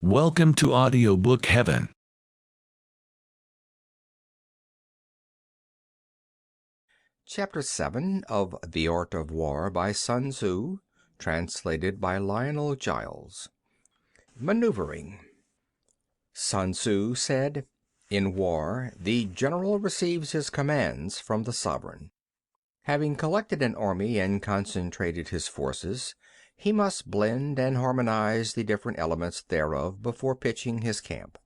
Welcome to Audiobook Heaven. Chapter 7 of The Art of War by Sun Tzu, translated by Lionel Giles. Maneuvering. Sun Tzu said, "In war, the general receives his commands from the sovereign. Having collected an army and concentrated his forces, he must blend and harmonize the different elements thereof before pitching his camp.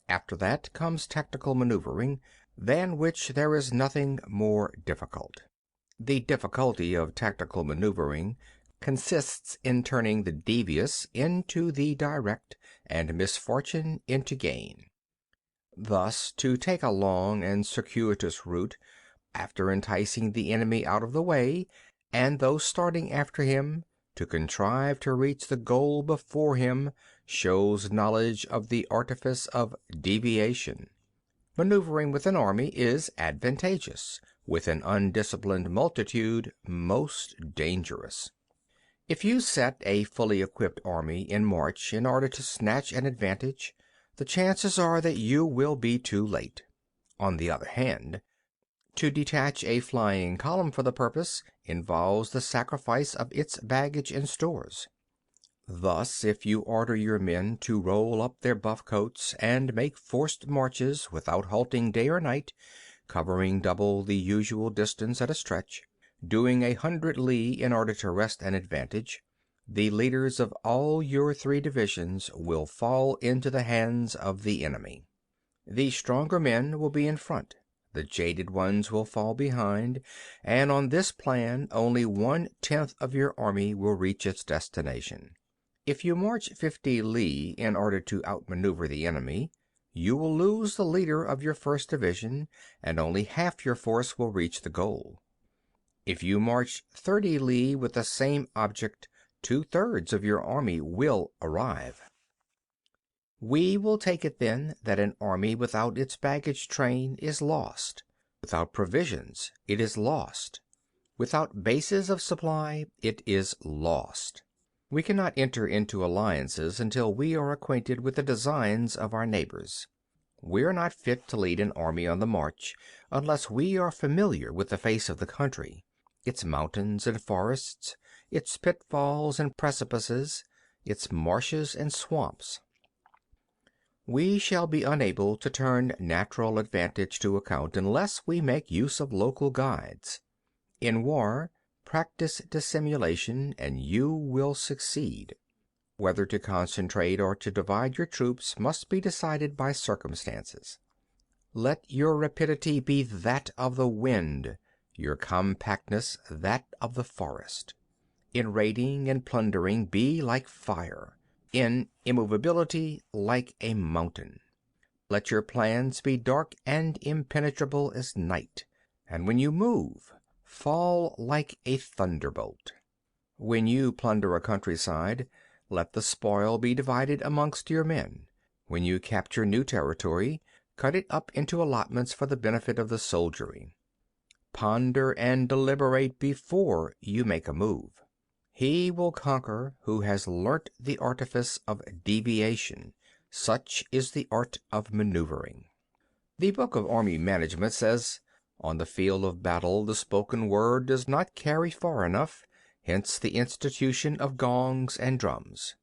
After that comes tactical maneuvering, than which there is nothing more difficult. The difficulty of tactical maneuvering consists in turning the devious into the direct, and misfortune into gain. Thus, to take a long and circuitous route, after enticing the enemy out of the way, and those starting after him, to contrive to reach the goal before him, shows knowledge of the artifice of deviation. Maneuvering with an army is advantageous, with an undisciplined multitude most dangerous. If you set a fully equipped army in march in order to snatch an advantage, the chances are that you will be too late. On the other hand, to detach a flying column for the purpose involves the sacrifice of its baggage and stores. Thus, if you order your men to roll up their buff coats and make forced marches without halting day or night, covering double the usual distance at a stretch, doing 100 li in order to wrest an advantage, the leaders of all your 3 divisions will fall into the hands of the enemy. The stronger men will be in front, the jaded ones will fall behind, and on this plan only 1/10 of your army will reach its destination. If you march 50 li in order to outmaneuver the enemy, you will lose the leader of your first division, and only half your force will reach the goal. If you march 30 li with the same object, 2/3 of your army will arrive. We will take it then that an army without its baggage train is lost. Without provisions, it is lost. Without bases of supply, it is lost. We cannot enter into alliances until we are acquainted with the designs of our neighbors. We are not fit to lead an army on the march unless we are familiar with the face of the country, its mountains and forests, its pitfalls and precipices, its marshes and swamps. We shall be unable to turn natural advantage to account unless we make use of local guides. In war, practice dissimulation, and you will succeed. Whether to concentrate or to divide your troops must be decided by circumstances. Let your rapidity be that of the wind, your compactness that of the forest. In raiding and plundering be like fire, in immovability like a mountain. Let your plans be dark and impenetrable as night, and when you move, fall like a thunderbolt. When you plunder a countryside, let the spoil be divided amongst your men. When you capture new territory, cut it up into allotments for the benefit of the soldiery. Ponder and deliberate before you make a move. He will conquer who has learnt the artifice of deviation. Such is the art of maneuvering. The Book of Army Management says, "On the field of battle the spoken word does not carry far enough, hence the institution of gongs and drums.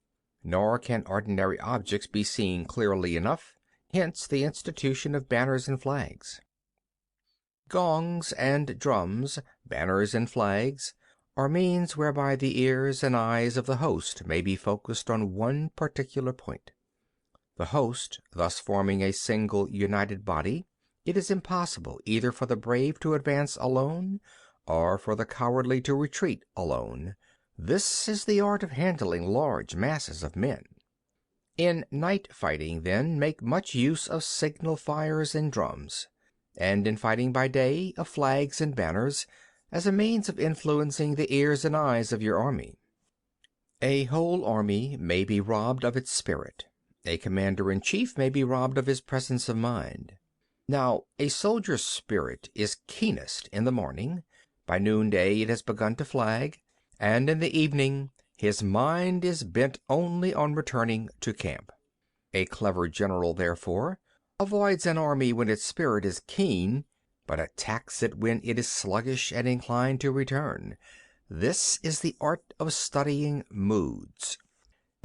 Nor can ordinary objects be seen clearly enough, hence the institution of banners and flags." Gongs and drums, banners and flags, are means whereby the ears and eyes of the host may be focused on one particular point. The host thus forming a single united body, it is impossible either for the brave to advance alone, or for the cowardly to retreat alone. This is the art of handling large masses of men. In night fighting, then, make much use of signal fires and drums, and in fighting by day, of flags and banners, as a means of influencing the ears and eyes of your army. A whole army may be robbed of its spirit. A commander-in-chief may be robbed of his presence of mind. Now, a soldier's spirit is keenest in the morning. By noonday it has begun to flag, and in the evening his mind is bent only on returning to camp. A clever general, therefore, avoids an army when its spirit is keen, but attacks it when it is sluggish and inclined to return. This is the art of studying moods.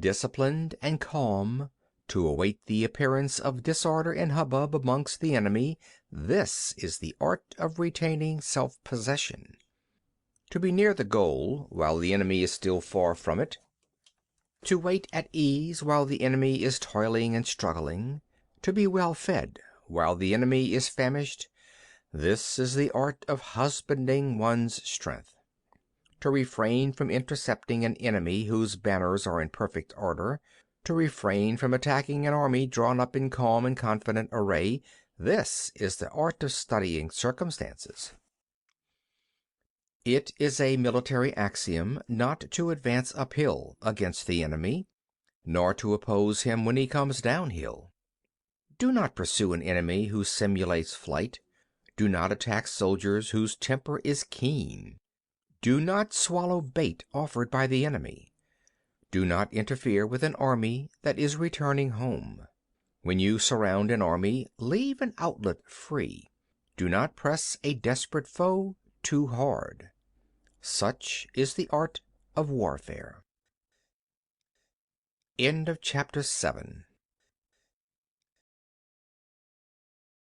Disciplined and calm, to await the appearance of disorder and hubbub amongst the enemy, this is the art of retaining self-possession. To be near the goal while the enemy is still far from it, to wait at ease while the enemy is toiling and struggling, to be well fed while the enemy is famished, this is the art of husbanding one's strength. To refrain from intercepting an enemy whose banners are in perfect order, to refrain from attacking an army drawn up in calm and confident array, this is the art of studying circumstances. It is a military axiom not to advance uphill against the enemy, nor to oppose him when he comes downhill. Do not pursue an enemy who simulates flight. Do not attack soldiers whose temper is keen. Do not swallow bait offered by the enemy. Do not interfere with an army that is returning home. When you surround an army, leave an outlet free. Do not press a desperate foe too hard. Such is the art of warfare. End of chapter 7.